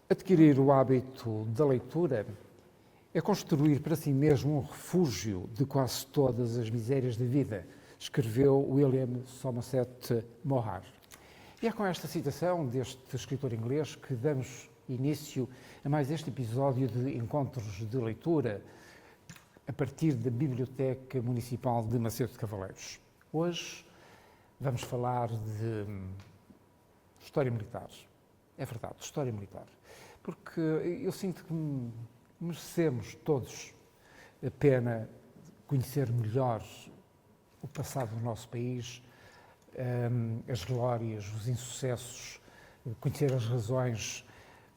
Adquirir o hábito da leitura é construir para si mesmo um refúgio de quase todas as misérias da vida, escreveu William Somerset Maugham. E é com esta citação deste escritor inglês que damos início a mais este episódio de Encontros de Leitura, a partir da Biblioteca Municipal de Macedo de Cavaleiros. Hoje vamos falar de história militar. É verdade, história militar. Porque eu sinto que merecemos todos a pena conhecer melhor o passado do nosso país, as glórias, os insucessos, conhecer as razões,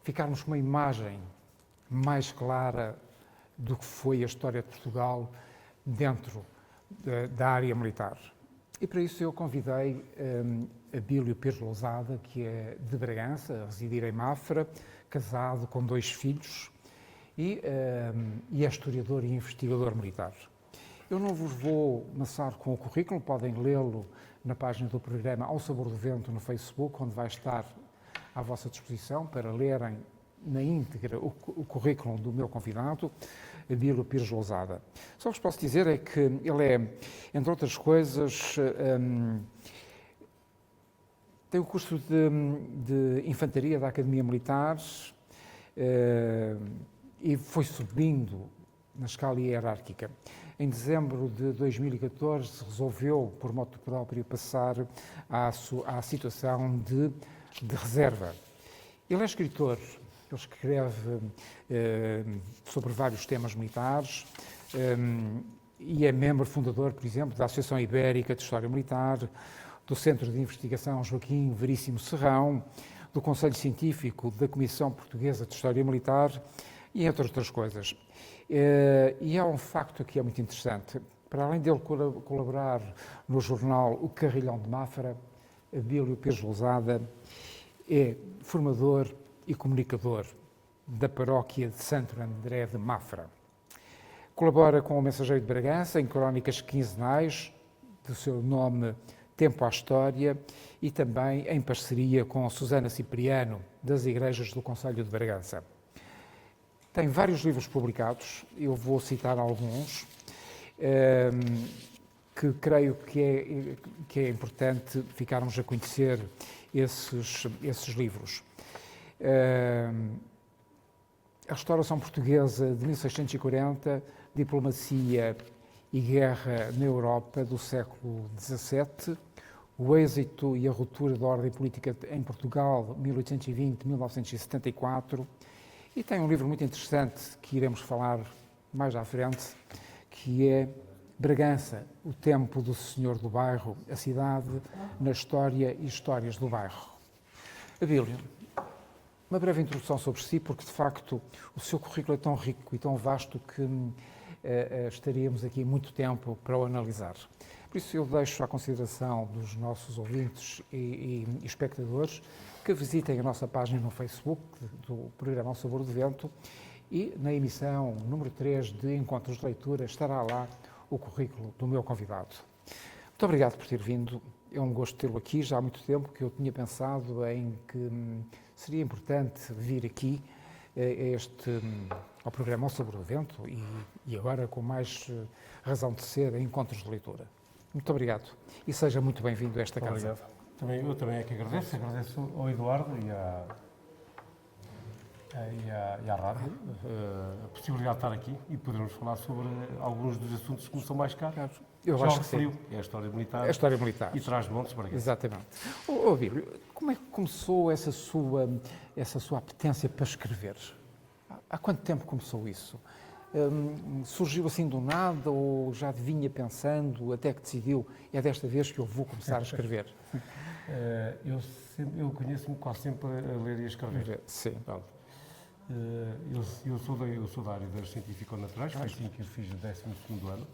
ficarmos com uma imagem mais clara do que foi a história de Portugal dentro da área militar. E para isso eu convidei Abílio Pires Lousada, que é de Bragança, a residir em Mafra, casado com 2 filhos e é historiador e investigador militar. Eu não vos vou amassar com o currículo, podem lê-lo na página do programa Ao Sabor do Vento no Facebook, onde vai estar à vossa disposição para lerem na íntegra o currículo do meu convidado, Abílio Pires Lousada. Só vos posso dizer é que ele é, entre outras coisas, tem o curso de Infantaria da Academia Militar e foi subindo na escala hierárquica. Em dezembro de 2014 resolveu, por moto próprio, passar à situação de reserva. Ele é escritor, ele escreve sobre vários temas militares e é membro fundador, por exemplo, da Associação Ibérica de História Militar, do Centro de Investigação Joaquim Veríssimo Serrão, do Conselho Científico da Comissão Portuguesa de História Militar e entre outras coisas. E há um facto que é muito interessante. Para além dele colaborar no jornal O Carrilhão de Mafra, Abílio Pires Lousada é formador e comunicador da paróquia de Santo André de Mafra. Colabora com o Mensageiro de Bragança em crónicas quinzenais do seu nome Tempo à História e também em parceria com Susana Cipriano, das Igrejas do Conselho de Bragança. Tem vários livros publicados, eu vou citar alguns, que creio que é importante ficarmos a conhecer esses livros. A Restauração Portuguesa de 1640, Diplomacia e Guerra na Europa do século XVII, o êxito e a ruptura da ordem política em Portugal, 1820-1974, e tem um livro muito interessante que iremos falar mais à frente, que é Bragança, o tempo do Senhor do Bairro, a cidade na história e histórias do bairro. Abílio, uma breve introdução sobre si, porque de facto o seu currículo é tão rico e tão vasto que estaríamos aqui muito tempo para o analisar. Por isso eu deixo à consideração dos nossos ouvintes e espectadores que visitem a nossa página no Facebook do programa Ao Sabor do Vento e na emissão número 3 de Encontros de Leitura estará lá o currículo do meu convidado. Muito obrigado por ter vindo, é um gosto tê-lo aqui, já há muito tempo que eu tinha pensado em que seria importante vir aqui ao programa Ao Sabor do Vento e agora com mais razão de ser em Encontros de Leitura. Muito obrigado e seja muito bem-vindo a esta casa. Obrigado. Eu também é que agradeço ao Eduardo e à rádio a possibilidade de estar aqui e podermos falar sobre alguns dos assuntos que me são mais caros. Eu acho que sim. É a história militar. A história militar. E Trás-os-Montes para aqui. Exatamente. Abílio, como é que começou essa sua apetência para escrever? Há quanto tempo começou isso? Surgiu assim do nada ou já vinha pensando até que decidiu, é desta vez que eu vou começar a escrever? Eu conheço-me quase sempre a ler e a escrever. Sim. Eu sou da área das científico-naturais, foi assim que eu fiz o 12º ano,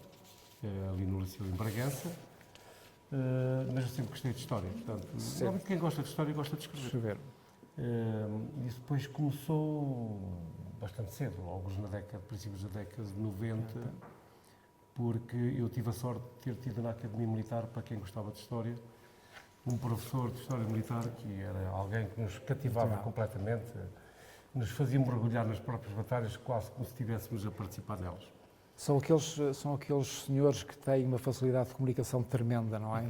ali no Liceu em Bragança, mas eu sempre gostei de história. Portanto, quem gosta de história gosta de escrever. Isso depois começou bastante cedo, alguns princípios da década de 90, porque eu tive a sorte de ter tido na Academia Militar, para quem gostava de História, um professor de História Militar que era alguém que nos cativava completamente, nos fazia mergulhar nas próprias batalhas, quase como se estivéssemos a participar nelas. São aqueles senhores que têm uma facilidade de comunicação tremenda, não é?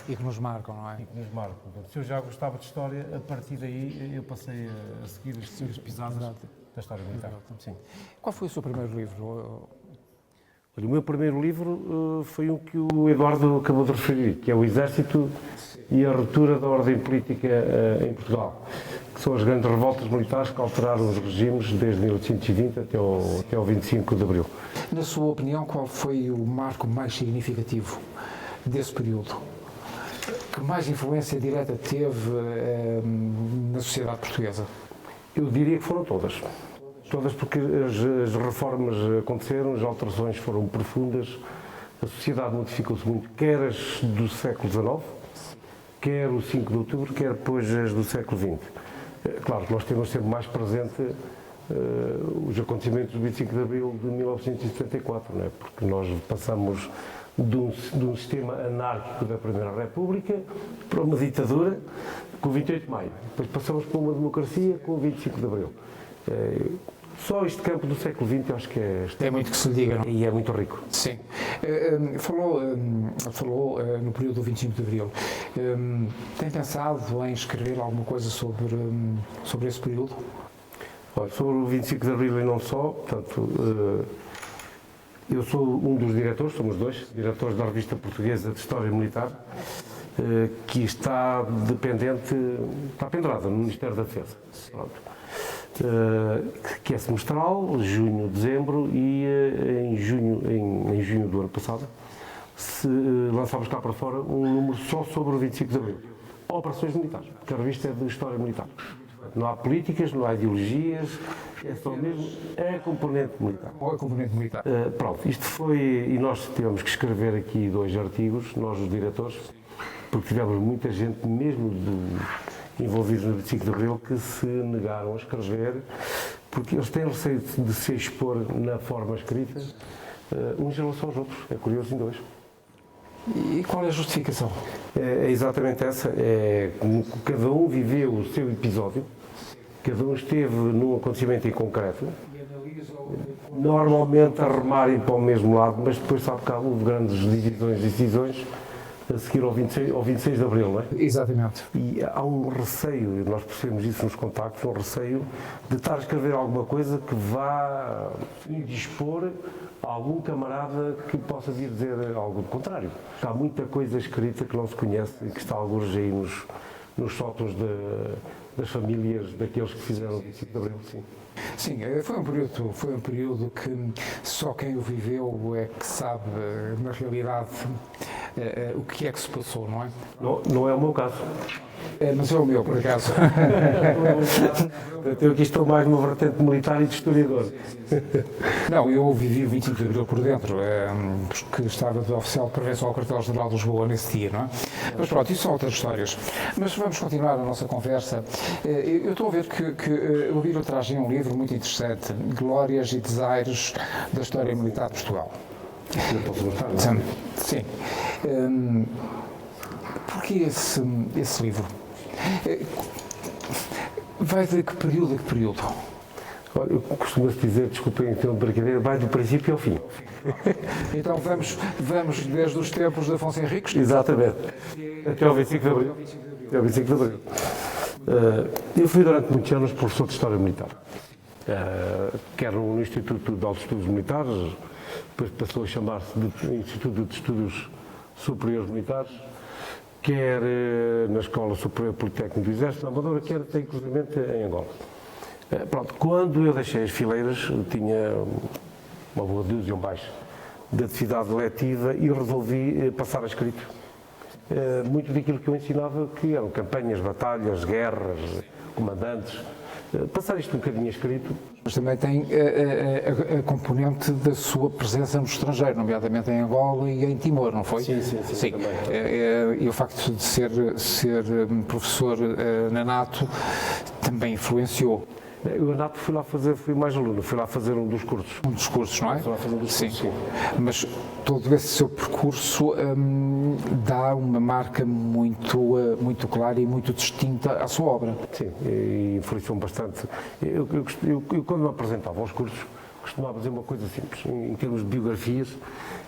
E que nos marcam. não é? E que nos marcam. Portanto, se eu já gostava de história, a partir daí eu passei a seguir as pisadas da história militar. Sim. Qual foi o seu primeiro livro? Olha, o meu primeiro livro foi um que o Eduardo acabou de referir, que é O Exército e a Ruptura da Ordem Política em Portugal, que são as grandes revoltas militares que alteraram os regimes desde 1820 até ao 25 de Abril. Na sua opinião, qual foi o marco mais significativo desse período? Que mais influência direta teve na sociedade portuguesa? Eu diria que foram todas. Todas porque as reformas aconteceram, as alterações foram profundas, a sociedade modificou-se muito, quer as do século XIX, quer o 5 de outubro, quer depois as do século XX. Claro que nós temos sempre mais presente os acontecimentos do 25 de abril de 1974, não é? Porque nós passamos de um sistema anárquico da Primeira República para uma ditadura com o 28 de maio. Depois passamos para uma democracia com o 25 de abril. Só este campo do século XX eu acho que é muito que se diga, não? E é muito rico. Sim. Falou no período do 25 de Abril. Tem pensado em escrever alguma coisa sobre esse período? Olha, sobre o 25 de Abril e não só, portanto, eu sou um dos diretores, somos dois, diretores da Revista Portuguesa de História Militar, que está pendurada no Ministério da Defesa. Pronto. Que é semestral, junho, dezembro, e em junho do ano passado lançámos cá para fora um número só sobre o 25 de Abril. Operações militares, porque a revista é de história militar. Não há políticas, não há ideologias, é só mesmo a componente militar. Ou a componente militar. Pronto, isto foi, e nós tivemos que escrever aqui 2 artigos, nós os diretores, porque tivemos muita gente mesmo envolvidos no 25 de Abril que se negaram a escrever, porque eles têm receio de se expor na forma escrita, uns em relação aos outros. É curioso em 2. E qual é a justificação? É exatamente essa. É como cada um viveu o seu episódio, cada um esteve num acontecimento em concreto, normalmente a remarem para o mesmo lado, mas depois sabe que houve grandes divisões e decisões a seguir ao 26 de Abril, não é? Exatamente. E há um receio, nós percebemos isso nos contactos, um receio de estar a escrever alguma coisa que vá indispor a algum camarada que possa vir dizer algo do contrário. Há muita coisa escrita que não se conhece e que está alguns aí nos sótãos das famílias daqueles que fizeram o 25 de Abril, sim. Sim, foi um período que só quem o viveu é que sabe, na realidade, o que é que se passou, não é? Não é o meu caso. Mas é o meu, por acaso. Eu aqui estou mais numa vertente militar e de historiador. Não, eu vivi o 25 de Abril por dentro, porque estava de oficial de prevenção ao quartel-general de Lisboa nesse dia, não é? Mas pronto, isso são outras histórias. Mas vamos continuar a nossa conversa. Eu estou a ver que o Biro traz um livro muito interessante, Glórias e Desaires da História Militar de Portugal. Eu posso mostrar, não é? Sim. Porquê esse livro? Vai de que período a que período? Olha, costuma-se dizer, desculpem então de brincadeira, vai do princípio ao fim. Então vamos desde os tempos de Afonso Henriques? Exatamente. Até ao 25 de Abril. Até ao 25 de Abril. Eu fui durante muitos anos professor de História Militar. Quer no Instituto de Altos Estudos Militares, depois passou a chamar-se de Instituto de Estudos Superiores Militares, quer na Escola Superior Politécnico do Exército, na Amadora, quer até inclusive em Angola. Pronto, quando eu deixei as fileiras, tinha uma boa dúzia ou mais de atividade letiva e resolvi passar a escrito. Muito daquilo que eu ensinava, que eram campanhas, batalhas, guerras, comandantes, passar isto um bocadinho escrito. Mas também tem a componente da sua presença no estrangeiro, nomeadamente em Angola e em Timor, não foi? Sim. E o facto de ser professor na NATO também influenciou. Eu, Nato, fui mais aluno, fui lá fazer um dos cursos. Um dos cursos, não é? Fui lá fazer um dos cursos, sim. Mas todo esse seu percurso dá uma marca muito clara e muito distinta à sua obra. Sim, e influenciou-me bastante. Eu, quando me apresentava aos cursos, costumava dizer uma coisa simples, em termos de biografias,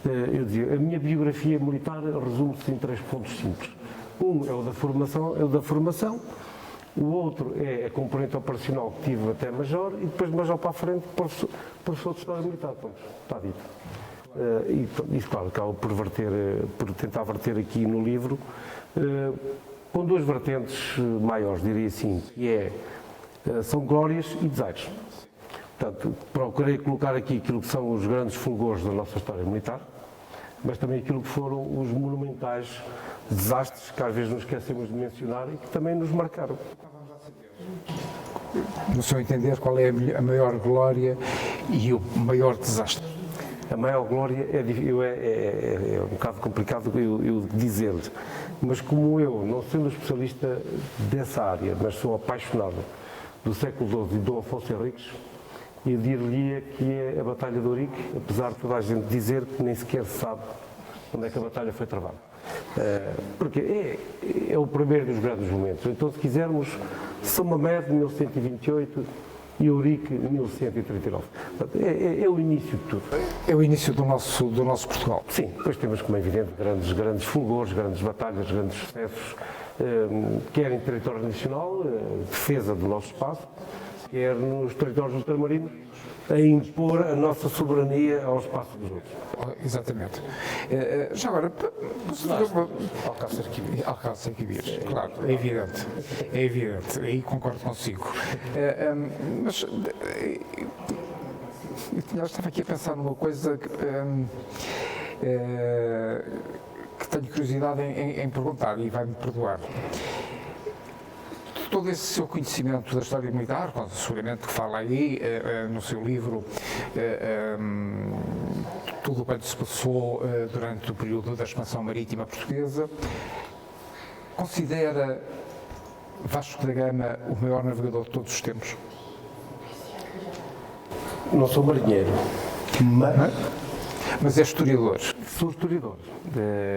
eu dizia, a minha biografia militar resume-se em 3 pontos simples. Um é o da formação, o outro é a componente operacional que tive até Major, e depois de Major para a frente, professor de História Militar. Pronto, está dito. E isso, claro, acabo por tentar verter aqui no livro, com 2 vertentes maiores, diria assim, que são glórias e desaires. Portanto, procurei colocar aqui aquilo que são os grandes fulgores da nossa história militar, mas também aquilo que foram os monumentais desastres que às vezes nos esquecemos de mencionar e que também nos marcaram. No seu entender, qual é a maior glória e o maior desastre? A maior glória é um bocado complicado eu dizer-lhe, mas como eu, não sendo especialista dessa área, mas sou apaixonado do século XII e do Afonso Henriques, eu diria que é a Batalha de Ourique, apesar de toda a gente dizer que nem sequer se sabe onde é que a batalha foi travada. Porque é o primeiro dos grandes momentos. Então, se quisermos, São Mamede, 1128, e Ourique, 1139. É o início de tudo. É o início do nosso Portugal. Sim, depois temos, como é evidente, grandes fulgores, grandes batalhas, grandes sucessos, quer em território nacional, defesa do nosso espaço, quer nos territórios ultramarinos, a impor a nossa soberania ao espaço dos outros. Exatamente. Já agora, Alcácer Quibir, claro, é evidente, aí concordo consigo. Mas eu estava aqui a pensar numa coisa que tenho curiosidade em perguntar, e vai-me perdoar. Todo esse seu conhecimento da história militar, seguramente que fala aí no seu livro, tudo quanto se passou durante o período da expansão marítima portuguesa, considera Vasco da Gama o maior navegador de todos os tempos? Não sou marinheiro, mas é historiador. Sou historiador.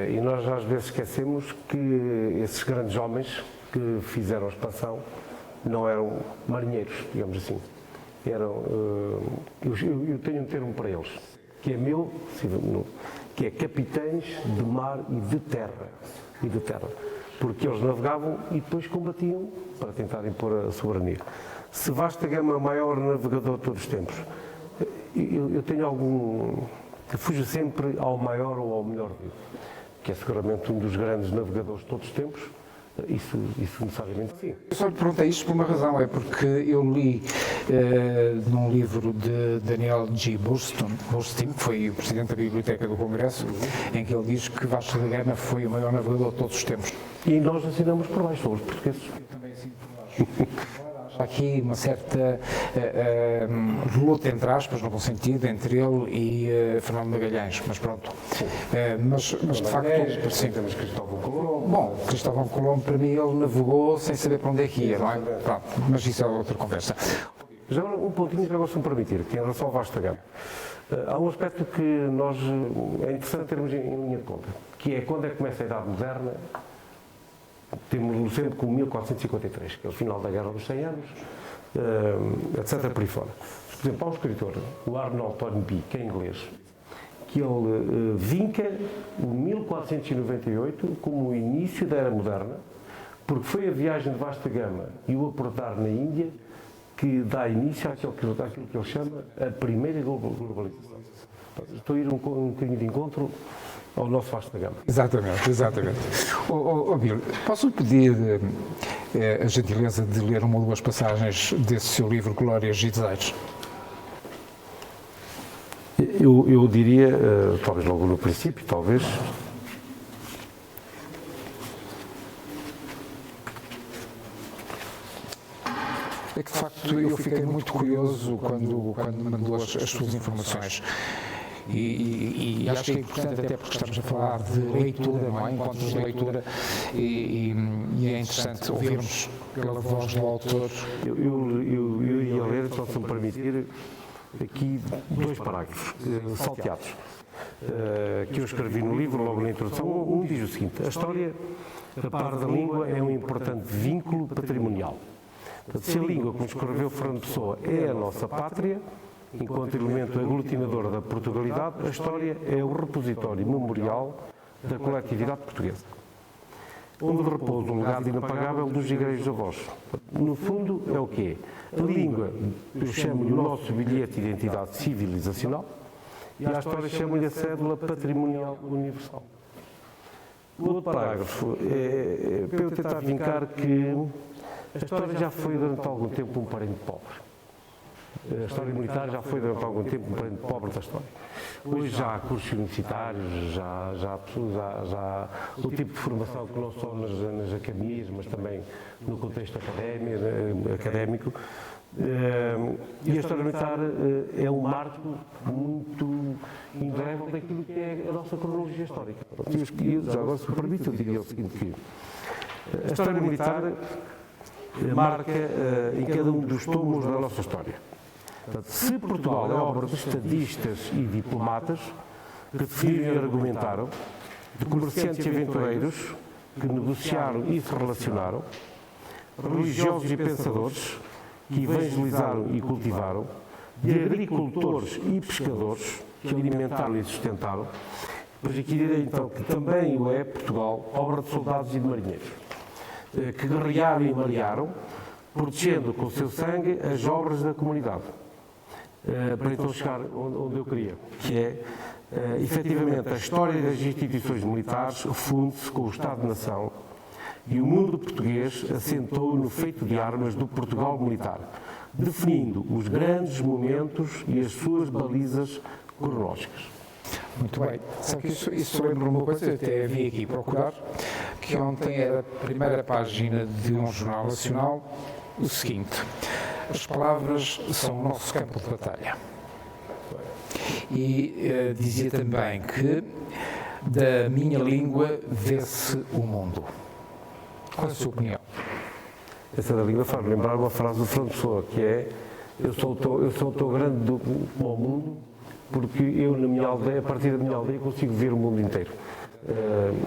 E nós às vezes esquecemos que esses grandes homens que fizeram a expansão não eram marinheiros, digamos assim. Eu tenho um termo para eles, que é meu, que é capitães de mar e de terra. Porque eles navegavam e depois combatiam para tentar impor a soberania. Se Vasco da Gama é o maior navegador de todos os tempos, eu tenho algum que fuja sempre ao maior ou ao melhor dele, que é seguramente um dos grandes navegadores de todos os tempos. Isso necessariamente sim. Eu só lhe perguntei isto por uma razão, é porque eu li num livro de Daniel G. Burstein, que foi o presidente da Biblioteca do Congresso, em que ele diz que Vasco da Gama foi o maior navegador de todos os tempos. E nós assinamos por baixo, somos portugueses. Eu também assino por baixo. Há aqui uma certa luta, entre aspas, no bom sentido, entre ele e Fernando Magalhães, mas pronto. Mas de facto, sim, temos Cristóvão Colombo. Bom, Cristóvão Colombo, para mim, ele navegou sem saber para onde é que ia, não é? Pronto, mas isso é outra conversa. Já um pontinho, já gosto de me permitir, que em relação ao Vasco da Gama. Há um aspecto que é interessante termos em linha de conta, que é quando é que começa a Idade Moderna. Temos sempre com 1453, que é o final da Guerra dos 100 Anos, etc. por aí fora. Por exemplo, há um escritor, o Arnold Toynbee, que é inglês, que ele vinca o 1498 como o início da Era Moderna, porque foi a viagem de Vasco da Gama e o aportar na Índia que dá início àquilo que ele chama a primeira globalização. Estou a ir um bocadinho de encontro ao nosso Vasco da Gama. Exatamente. Bílio, posso-lhe pedir a gentileza de ler uma ou duas passagens desse seu livro Glórias e Desaires? Eu diria, talvez logo no princípio, talvez. É que, de facto, eu fiquei muito curioso quando me mandou as suas informações. E acho que é importante, até porque estamos a falar de leitura, não é? Encontros de leitura, e é interessante ouvirmos pela voz do autor. Eu ia ler, então, se me permitir, aqui 2 parágrafos salteados, que eu escrevi no livro, logo na introdução. Um diz o seguinte: a história, a par da língua, é um importante vínculo patrimonial. Se a língua, como escreveu Fernando Pessoa, é a nossa pátria, enquanto elemento aglutinador da Portugalidade, a história é o repositório memorial da coletividade portuguesa, onde repousa um legado inapagável dos igrejos avós. No fundo, é o quê? A língua, eu chamo-lhe o nosso bilhete de identidade civilizacional, e a história chama-lhe a cédula patrimonial universal. O outro parágrafo é para eu tentar vincar que a história já foi durante algum tempo um parente pobre. A história militar já foi durante algum tempo um parente pobre da história. Hoje já há cursos universitários, já o tipo de formação que não só nas academias, mas também no contexto académico. E a história militar é um marco muito indelével daquilo que é a nossa cronologia histórica. E já agora, se me permite, eu diria o seguinte, que a história militar marca em cada um dos tomos da nossa história. Portanto, se Portugal é obra de estadistas e diplomatas que definiram e argumentaram, de comerciantes e aventureiros que negociaram e se relacionaram, religiosos e pensadores que evangelizaram e cultivaram, de agricultores e pescadores que alimentaram e sustentaram, pois aqui direi então que também o é Portugal, obra de soldados e de marinheiros, que guerrearam e marearam, protegendo com o seu sangue as obras da comunidade. Para então chegar onde eu queria, que é, efetivamente, a história das instituições militares funde-se com o Estado-nação e o mundo português assentou no feito de armas do Portugal militar, definindo os grandes momentos e as suas balizas cronológicas. Muito bem. Sabe que isso lembra uma coisa, eu até vim aqui procurar, que ontem era a primeira página de um jornal nacional, o seguinte: as palavras são o nosso campo de batalha. E dizia também que da minha língua vê-se o mundo. Qual é a sua opinião? Essa da língua faz lembrar uma frase do Fernando Pessoa, que é: eu sou tão grande como o mundo, porque eu, na minha aldeia, a partir da minha aldeia, consigo ver o mundo inteiro.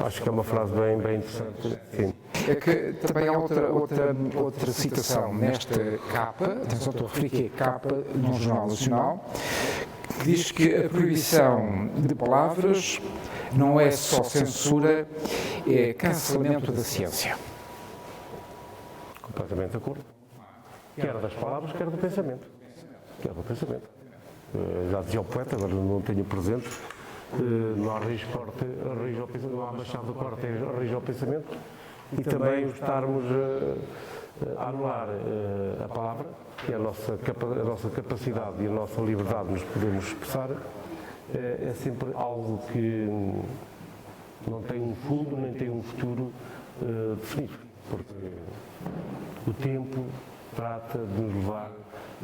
Acho que é uma frase bem interessante. Sim. É que também há outra citação nesta capa, atenção, estou a referir que é capa de um jornal nacional, que diz que a proibição de palavras não é só censura, é cancelamento da ciência. Completamente de acordo. Quer das palavras, quer do pensamento. Já dizia o poeta, agora não tenho presente, não há raiz corte, raiz ao pensamento, não há machado corte, raiz ao pensamento, e também o estarmos a anular a palavra, que é a nossa capacidade e a nossa liberdade de nos podermos expressar, é sempre algo que não tem um fundo nem tem um futuro definido, porque o tempo trata de nos levar,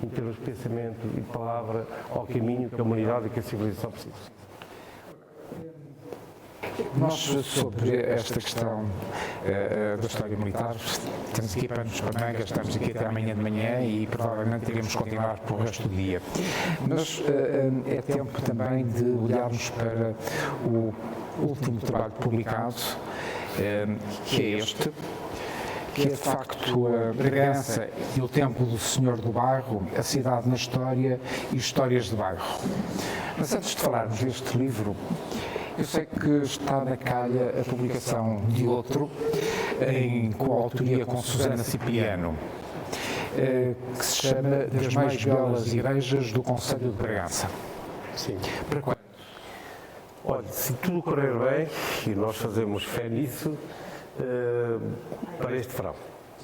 em termos de pensamento e de palavra, ao caminho que a humanidade e que a civilização precisa. Nós, sobre esta questão da história militar, temos aqui panos para mangas, estamos aqui até amanhã de manhã e provavelmente iremos continuar para o resto do dia. Mas é tempo também de olharmos para o último trabalho publicado, que é este, que é de facto a Bragança e o Templo do Senhor do Bairro, a cidade na história e histórias de bairro. Mas antes de falarmos deste livro, eu sei que está na calha a publicação de outro, em coautoria com Susana Cipriano, que se chama Das Mais Belas Igrejas do Concelho de Bragança. Sim. Para quando? Olha, se tudo correr bem, e nós fazemos fé nisso, para este verão.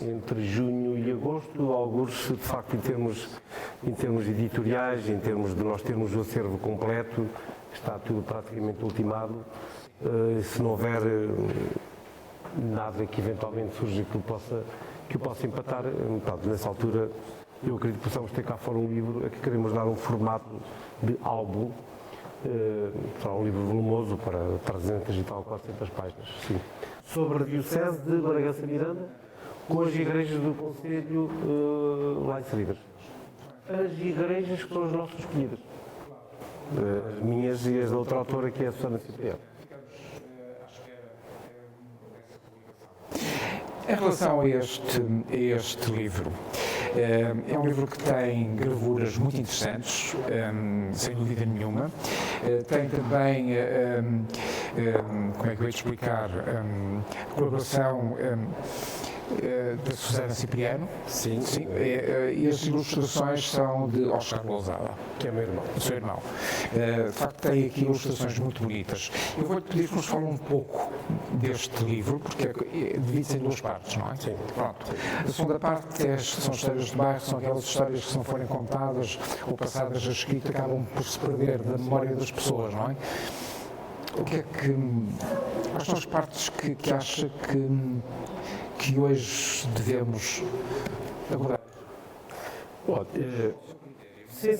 Entre junho e agosto, alguns, de facto, em termos editoriais, em termos de nós termos o acervo completo, está tudo praticamente ultimado. Se não houver nada que eventualmente surja que o possa empatar, nessa altura, eu acredito que possamos ter cá fora um livro a que queremos dar um formato de álbum. Será um livro volumoso para 300 e tal, 400 páginas. Sim. Sobre a Diocese de Bragança Miranda, com as igrejas do Conselho lá em Celibras. As igrejas que são as nossas escolhidas. As minhas e as da outra autora, que é a Susana Cipriano. Em relação a este livro, é um livro que tem gravuras muito interessantes, sem dúvida nenhuma. Tem também, como é que eu ia te explicar, a colaboração da Susana Cipriano. Sim. E as ilustrações são de Oscar Lousada, Que é meu irmão. o seu irmão. De facto, tem aqui ilustrações muito bonitas. Eu vou-te pedir que nos fale um pouco deste livro, porque divide-se em duas partes, não é? Sim. Pronto. A segunda parte são histórias de bairro, são aquelas histórias que, se não forem contadas ou passadas a escrita, acabam por se perder da memória das pessoas, não é? O que é que... Quais são as partes que acha que hoje devemos abordar? Sim.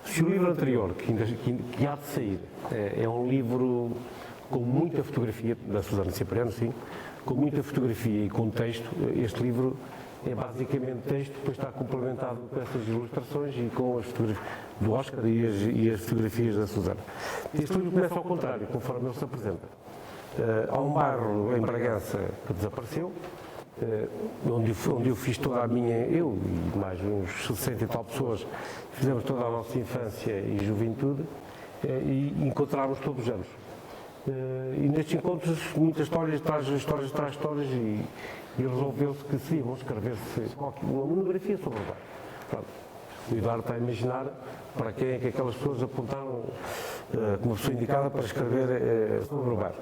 Se o livro anterior, que há de sair, é um livro com muita fotografia, da Susana Cipriano, sim, com muita fotografia e com texto, este livro é basicamente texto, depois está complementado com essas ilustrações e com as fotografias do Oscar e as fotografias da Susana. Este livro começa ao contrário, conforme ele se apresenta. Há um bairro em Bragança que desapareceu, onde eu fiz toda a minha, eu e mais uns 60 e tal pessoas, fizemos toda a nossa infância e juventude e encontrávamos todos os anos. E nestes encontros, muitas histórias traz histórias e resolveu-se que seria bom escrever-se uma monografia sobre o bairro. Pronto. O Eduardo está a imaginar para quem é que aquelas pessoas apontaram como pessoa indicada para escrever sobre o bairro.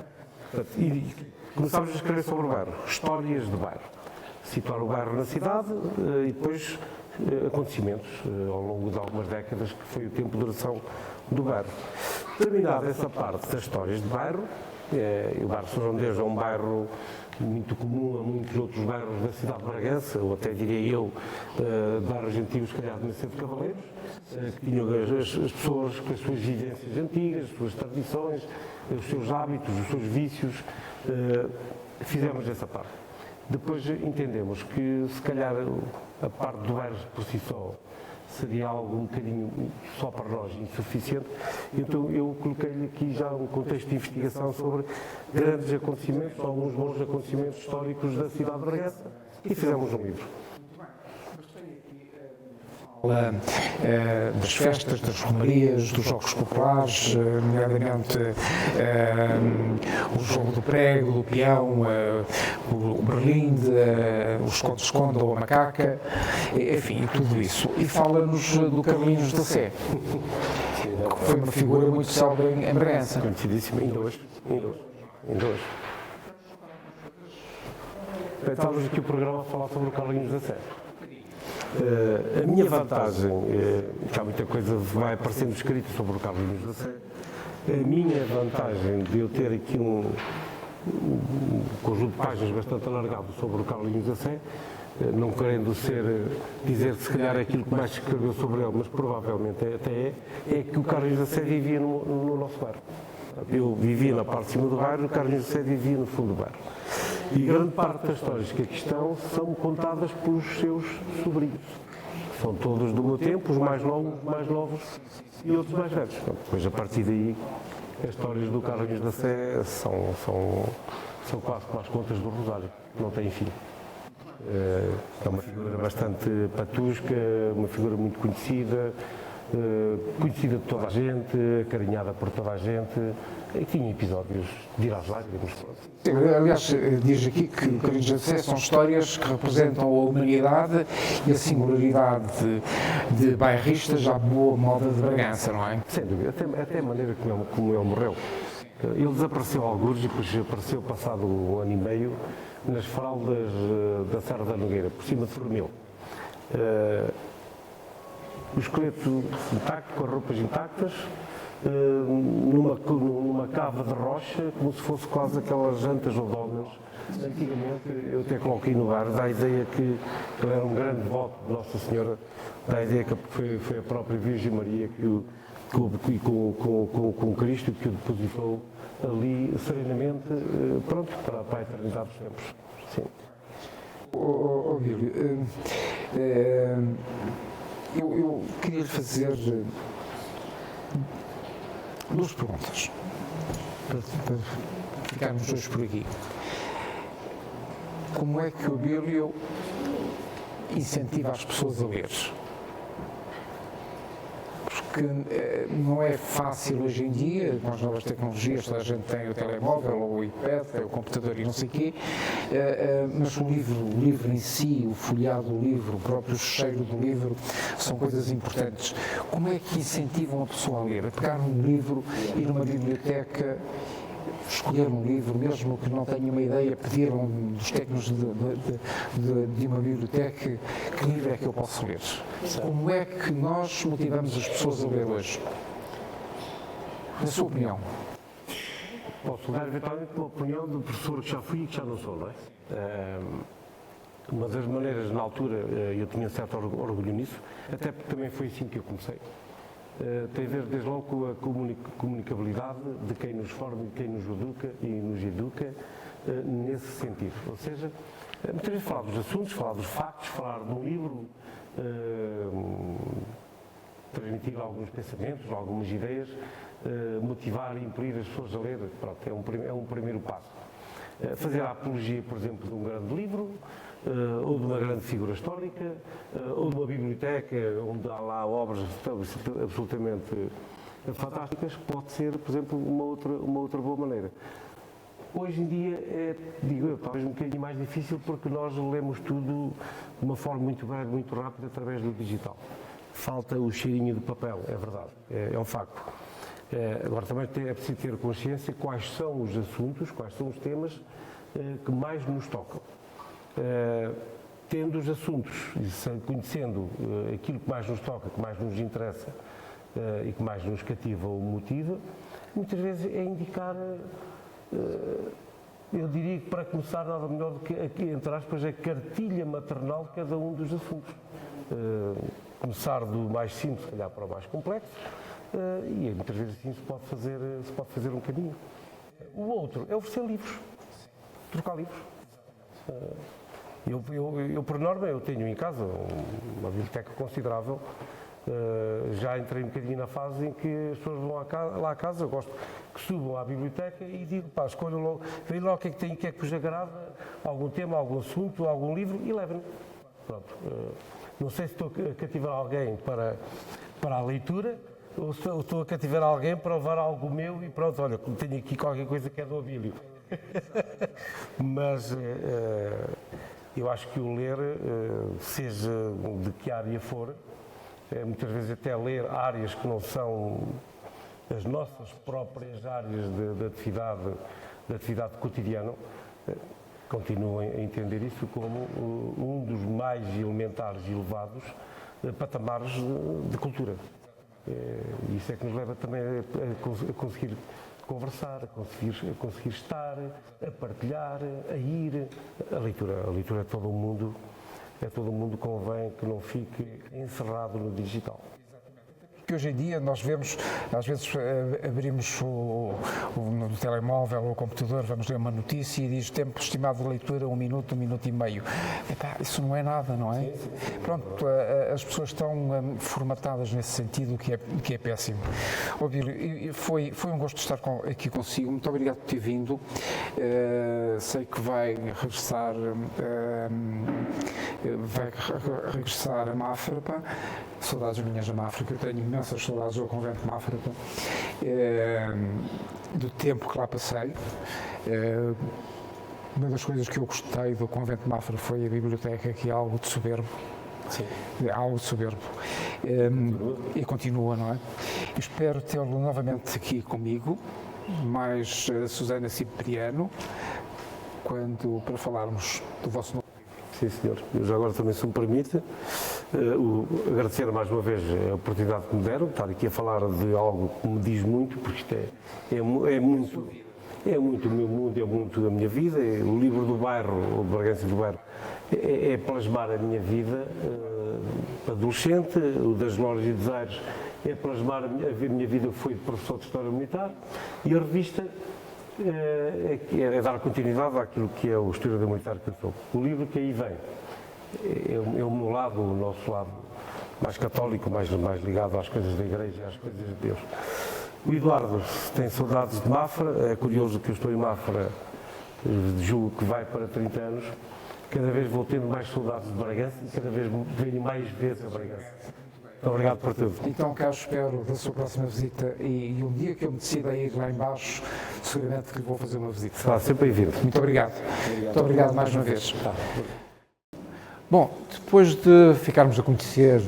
E começámos a escrever sobre o bairro, histórias de bairro. Situar o bairro na cidade e depois acontecimentos ao longo de algumas décadas, que foi o tempo de duração do bairro. Terminada essa parte das histórias de bairro, o bairro São João de Deus é um bairro muito comum a muitos outros bairros da cidade de Bragança, ou até diria eu, bairros antigos, se calhar de Nascente de Cavaleiros, que tinham as pessoas com as suas vivências antigas, as suas tradições, os seus hábitos, os seus vícios. Fizemos essa parte. Depois entendemos que, se calhar, a parte do bairro por si só seria algo um bocadinho só para nós insuficiente, então eu coloquei-lhe aqui já um contexto de investigação sobre grandes acontecimentos, alguns bons acontecimentos históricos da cidade de Bragança, e fizemos um livro. Fala das festas, das romarias, dos jogos populares, nomeadamente o jogo do prego, do peão, o berlinde, o esconde-esconde ou a macaca, enfim, tudo isso. E fala-nos do Carlinhos da Sé, que foi uma figura muito célebre em Bragança. Conhecidíssimo, ainda hoje. Estávamos aqui o programa a falar sobre o Carlinhos da Sé. A minha vantagem, que há muita coisa vai aparecendo escrita sobre o Carlinhos da Sé, a minha vantagem de eu ter aqui um conjunto de páginas bastante alargado sobre o Carlinhos da Sé, não querendo dizer se calhar aquilo que mais se escreveu sobre ele, mas provavelmente até é que o Carlinhos da Sé vivia no nosso bairro. Eu vivia na parte de cima do bairro, o Carlinhos da Sé vivia no fundo do bairro. E grande parte das histórias que aqui estão são contadas pelos seus sobrinhos. São todos do meu tempo, os mais novos e outros mais velhos. Depois, a partir daí, as histórias do Carlinhos da Sé são quase como as contas do Rosário, não têm fim. É uma figura bastante patusca, uma figura muito conhecida, conhecida de toda a gente, acarinhada por toda a gente, e tinha episódios de ir às lágrimas. Aliás, diz aqui que o Carlinhos da Sé são histórias que representam a humanidade e a singularidade de bairristas à boa moda de Bragança, não é? Sem dúvida, até a maneira como ele morreu. Ele desapareceu algures e depois apareceu passado um ano e meio nas fraldas da Serra da Nogueira, por cima de Formil. O esqueleto intacto, com as roupas intactas, numa cava de rocha, como se fosse quase aquelas jantas oldómenas. Antigamente, eu até coloquei no bar, dá a ideia que ele era um grande devoto de Nossa Senhora, dá a ideia que foi a própria Virgem Maria com Cristo que o depositou ali serenamente, pronto, para a eternidade dos tempos. Sim. Bílio, eu queria lhe fazer duas perguntas, para ficarmos dois por aqui. Como é que o Bílio incentiva as pessoas a ler? Porque não é fácil hoje em dia, com as novas tecnologias, toda a gente tem o telemóvel, ou o iPad, tem o computador e não sei o quê, mas o livro em si, o folheado do livro, o próprio cheiro do livro, são coisas importantes. Como é que incentivam a pessoa a ler? A pegar um livro, ir numa biblioteca, escolher um livro, mesmo que não tenha uma ideia, pedir a um dos técnicos de uma biblioteca que livro é que eu posso ler. Como é que nós motivamos as pessoas a ler hoje? Na sua opinião? Posso dar eventualmente uma opinião do professor que já fui e que já não sou, não é? Uma das maneiras, na altura, eu tinha certo orgulho nisso, até porque também foi assim que eu comecei. Tem a ver desde logo com a comunicabilidade de quem nos forma, de quem nos educa nesse sentido. Ou seja, muitas vezes falar dos assuntos, falar dos factos, falar de um livro, transmitir alguns pensamentos, algumas ideias, motivar e impelir as pessoas a ler, pronto, é um primeiro passo. Fazer a apologia, por exemplo, de um grande livro, ou de uma grande figura histórica, ou de uma biblioteca onde há lá obras absolutamente fantásticas, pode ser, por exemplo, uma outra boa maneira. Hoje em dia digo eu, talvez um bocadinho mais difícil porque nós lemos tudo de uma forma muito breve, muito rápida, através do digital. Falta o cheirinho do papel, é verdade, é um facto. Agora também é preciso ter consciência quais são os assuntos, quais são os temas que mais nos tocam. Tendo os assuntos e conhecendo aquilo que mais nos toca, que mais nos interessa e que mais nos cativa ou motiva, muitas vezes é indicar, eu diria que para começar nada melhor do que, aqui, entre aspas, a cartilha maternal de cada um dos assuntos. Começar do mais simples, se calhar, para o mais complexo, e muitas vezes assim se pode fazer um caminho. O outro é oferecer livros, trocar livros. Eu, por norma, eu tenho em casa uma biblioteca considerável. Já entrei um bocadinho na fase em que as pessoas vão lá à casa, eu gosto que subam à biblioteca e digo, pá, escolham logo, veem logo o que é que tem, o que é que vos agrada, algum tema, algum assunto, algum livro e levem-no. Pronto. Não sei se estou a cativar alguém para a leitura ou se estou a cativar alguém para levar algo meu e pronto, olha, tenho aqui qualquer coisa que é do Abílio. Mas eu acho que o ler, seja de que área for, muitas vezes até ler áreas que não são as nossas próprias áreas de atividade cotidiana, continuo a entender isso como um dos mais elementares e elevados patamares de cultura. E isso é que nos leva também a conseguir conversar, a conseguir estar, a partilhar, a ir. A leitura é todo um mundo, convém que não fique encerrado no digital. Que hoje em dia nós vemos, às vezes abrimos no telemóvel ou o computador, vamos ler uma notícia e diz tempo estimado de leitura 1 minuto, 1 minuto e meio. Epá, isso não é nada, não é? Sim. Pronto, as pessoas estão formatadas nesse sentido, que é péssimo. Ó, Bílio, foi um gosto estar aqui consigo, muito obrigado por ter vindo. Sei que vai regressar a Mafra, saudades minhas da Mafra, que eu tenho imensas saudades do convento de Mafra, do tempo que lá passei. Uma das coisas que eu gostei do convento de Mafra foi a biblioteca, que é algo de soberbo. Sim. É algo de soberbo. E continua, não é? Espero tê-lo novamente aqui comigo, mais Susana Cipriano, para falarmos do vosso nome. Sim, senhor. Eu já agora também, se me permite, agradecer mais uma vez a oportunidade que me deram, estar aqui a falar de algo que me diz muito, porque isto é muito o meu mundo, é muito a minha vida. O livro do bairro, o de Bragança do Bairro, é plasmar a minha vida adolescente. O das Glórias e Desaires é plasmar a minha vida, que foi de professor de História Militar, e a revista é dar continuidade àquilo que é o historiador militar que eu sou. O livro que aí vem é o meu lado, o nosso lado mais católico, mais ligado às coisas da Igreja, às coisas de Deus. O Eduardo tem saudades de Mafra, é curioso que eu estou em Mafra, julgo que vai para 30 anos, cada vez vou tendo mais saudades de Bragança e cada vez venho mais vezes a Bragança. Muito obrigado por tudo. Então, cá espero da sua próxima visita e um dia que eu me decida a ir lá embaixo, seguramente que vou fazer uma visita. Será sempre bem-vindo. Muito obrigado. Muito obrigado mais uma vez. Bom, depois de ficarmos a conhecer,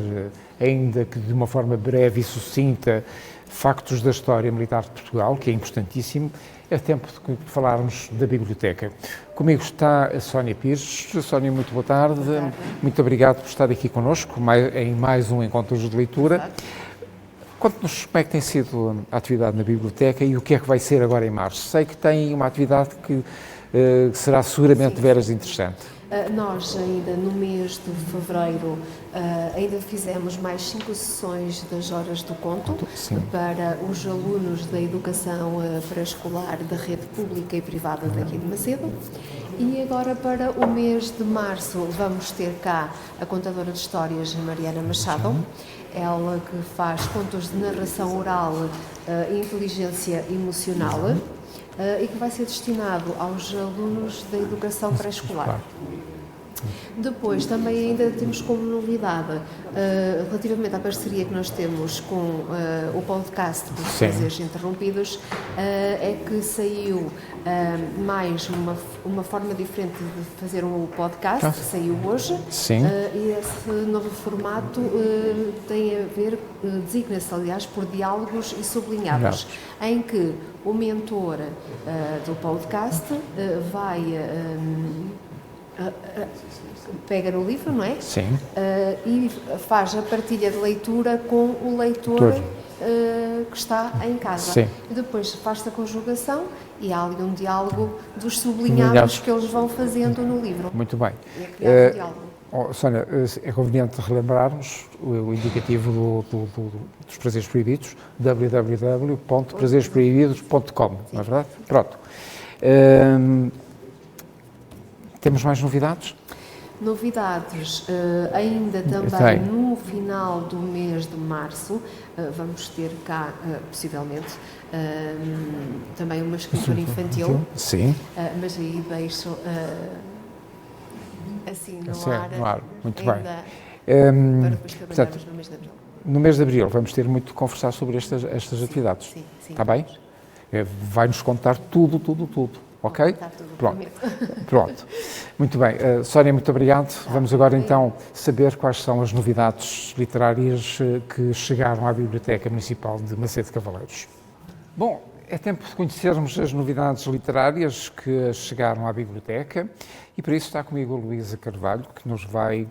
ainda que de uma forma breve e sucinta, factos da história militar de Portugal, que é importantíssimo, é tempo de falarmos da biblioteca. Comigo está a Sónia Pires. Sónia, muito boa tarde. Muito obrigado por estar aqui connosco em mais um encontro de leitura. Conte-nos como é que tem sido a atividade na biblioteca e o que é que vai ser agora em março. Sei que tem uma atividade que será seguramente veras interessante. Nós ainda no mês de fevereiro ainda fizemos mais 5 sessões das horas do conto para os alunos da educação pré-escolar da rede pública e privada daqui de Macedo. E agora para o mês de março vamos ter cá a contadora de histórias Mariana Machado, ela que faz contos de narração oral e inteligência emocional. E que vai ser destinado aos alunos da educação pré-escolar. Depois, também ainda temos como novidade, relativamente à parceria que nós temos com o podcast dos Prazeres Interrompidos, é que saiu mais uma forma diferente de fazer um podcast, que saiu hoje. E esse novo formato tem a ver, designa-se aliás, por diálogos e sublinhados, em que o mentor do podcast vai... pega no livro, não é? Sim. E faz a partilha de leitura com o leitor que está em casa. Sim. E depois faz-se a conjugação e há ali um diálogo dos sublinhados que eles vão fazendo no livro. Muito bem. E é criado um diálogo. Sónia, é conveniente relembrarmos o indicativo dos prazeres proibidos, www.prazeresproibidos.com, não é verdade? Pronto. Temos mais novidades? Novidades, ainda também no final do mês de março, vamos ter cá, possivelmente, também uma escritora infantil. Sim. Mas aí deixo assim no ar. Muito ainda, bem. Para depois trabalharmos no mês de abril. No mês de abril vamos ter muito de conversar sobre estas atividades. Sim. Está bem? Vai-nos contar tudo. Ok? Está tudo, Pronto. Muito bem. Sónia, muito obrigado. Vamos agora então saber quais são as novidades literárias que chegaram à Biblioteca Municipal de Macedo de Cavaleiros. Bom, é tempo de conhecermos as novidades literárias que chegaram à Biblioteca e para isso está comigo a Luísa Carvalho, que nos vai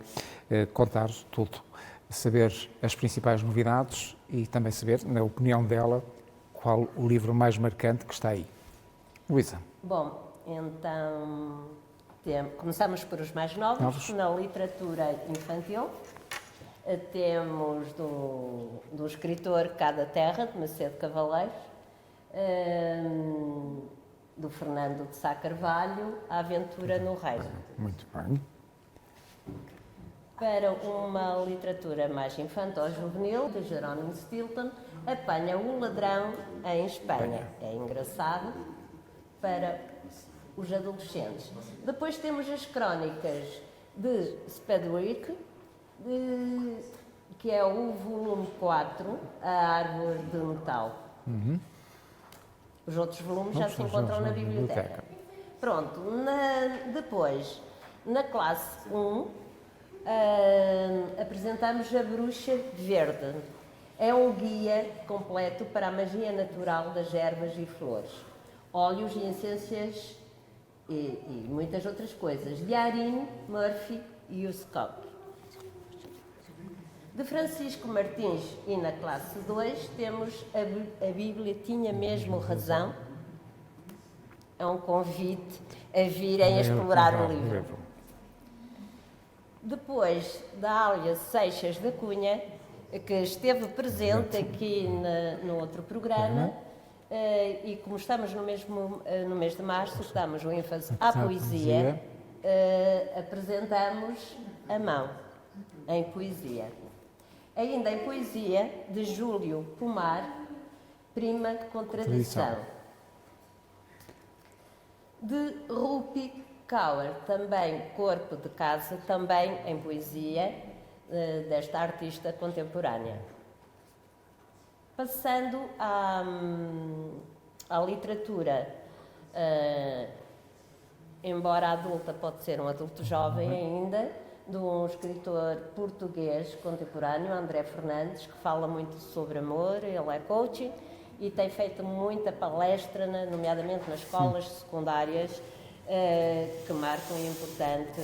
contar tudo. Saber as principais novidades e também saber, na opinião dela, qual o livro mais marcante que está aí. Luísa. Bom, então começamos por os mais novos. Na literatura infantil. Temos do escritor Cada Terra, de Macedo Cavaleiros, do Fernando de Sá Carvalho, A Aventura no Reino. Muito bem. Para uma literatura mais infantil-juvenil, de Jerónimo Stilton, Apanha o Ladrão em Espanha. É engraçado para os adolescentes. Depois temos as crónicas de Spedwick, que é o volume 4, A Árvore de Metal. Os outros volumes já se encontram na biblioteca. Pronto, depois, na classe 1, apresentamos A Bruxa Verde. É um guia completo para a magia natural das ervas e flores, óleos e essências e muitas outras coisas, de Arim, Murphy e Uscock. De Francisco Martins, e na classe 2 temos a Bíblia Tinha Mesmo Razão. É um convite a virem a explorar o livro. Depois, da Ália Seixas da Cunha, que esteve presente aqui no outro programa, e como estamos no mês de março, que damos o ênfase à poesia, apresentamos A Mão, em poesia. Ainda em poesia, de Júlio Pomar, Prima Contradição. De Rupi Kaur, também Corpo de Casa, também em poesia, desta artista contemporânea. Passando à literatura, embora adulta, pode ser um adulto jovem ainda, de um escritor português contemporâneo, André Fernandes, que fala muito sobre amor, ele é coaching e tem feito muita palestra, nomeadamente nas escolas secundárias, que marcam importante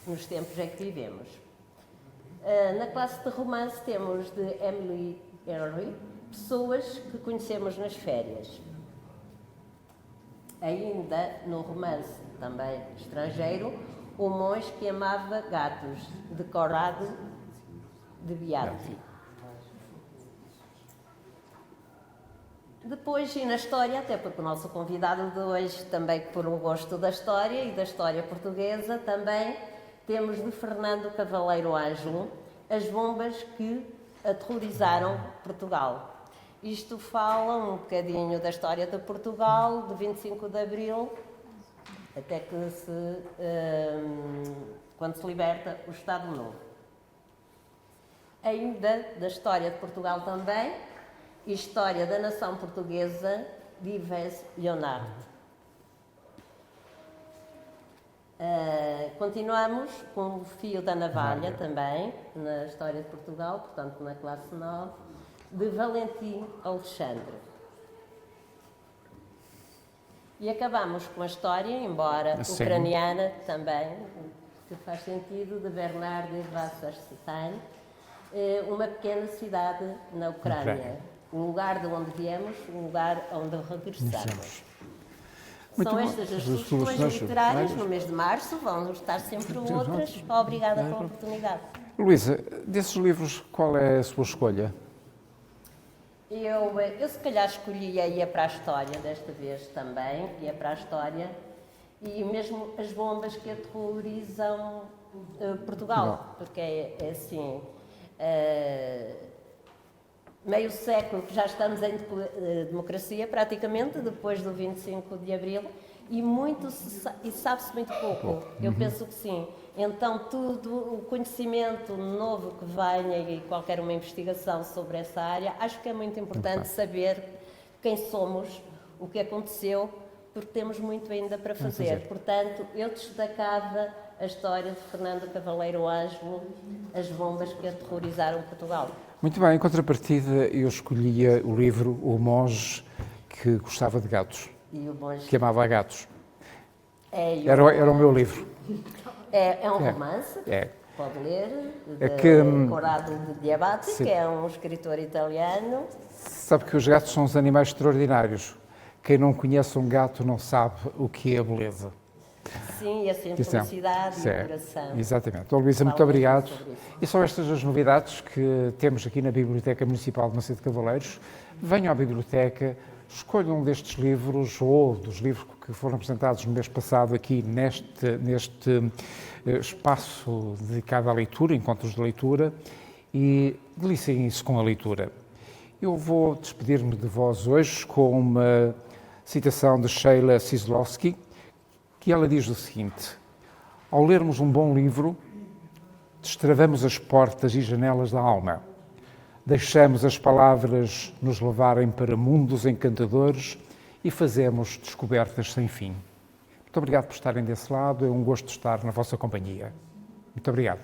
nos tempos em que vivemos. Na classe de romance temos de Emily Henry, Pessoas que conhecemos nas férias. Ainda no romance, também estrangeiro, O Monge que Amava Gatos, de Corrado de Bianchi. Depois, e na história, até porque o nosso convidado de hoje, também por um gosto da história e da história portuguesa, também temos de Fernando Cavaleiro Ângelo, As Bombas que Aterrorizaram Portugal. Isto fala um bocadinho da história de Portugal, de 25 de Abril, até que quando se liberta o Estado Novo. Ainda da história de Portugal também, História da Nação Portuguesa, de Yves Leonard. Continuamos com o Fio da Navalha também, na História de Portugal, portanto na classe 9, de Valentim Alexandre. E acabamos com a história, embora ucraniana também, que faz sentido, de Bernard de Wasserstein, Uma Pequena Cidade na Ucrânia. O lugar de onde viemos, o lugar onde regressamos. São estas as sugestões literárias no mês de março, vão estar sempre outras. Obrigada pela oportunidade. Luísa, desses livros, qual é a sua escolha? Eu se calhar escolhia Ia para a História, desta vez também, Ia para a História, e mesmo As Bombas que Aterrorizam Portugal, porque é assim... meio século que já estamos em democracia, praticamente, depois do 25 de Abril, e sabe-se muito pouco. Eu penso que sim. Então, tudo o conhecimento novo que venha e qualquer uma investigação sobre essa área, acho que é muito importante saber quem somos, o que aconteceu, porque temos muito ainda para fazer. Portanto, eu destacava a história de Fernando Cavaleiro Ângelo, As Bombas que Aterrorizaram Portugal. Muito bem, em contrapartida, eu escolhia o livro O Monge que Gostava de Gatos, E o Monge que Amava Gatos. Era o meu livro. É um romance, pode ler, de Corrado de Bianchi, que é um escritor italiano. Sabe que os gatos são uns animais extraordinários. Quem não conhece um gato não sabe o que é a beleza. Sim, e a simplicidade e o coração. Exatamente. Luísa, muito obrigado. E são estas as novidades que temos aqui na Biblioteca Municipal de Macedo de Cavaleiros. Venham à biblioteca, escolham um destes livros ou dos livros que foram apresentados no mês passado aqui neste espaço dedicado à leitura, encontros de leitura, e deliciem-se com a leitura. Eu vou despedir-me de vós hoje com uma citação de Sheila Cislovsky, que ela diz o seguinte: ao lermos um bom livro, destravamos as portas e janelas da alma, deixamos as palavras nos levarem para mundos encantadores e fazemos descobertas sem fim. Muito obrigado por estarem desse lado, é um gosto estar na vossa companhia. Muito obrigado.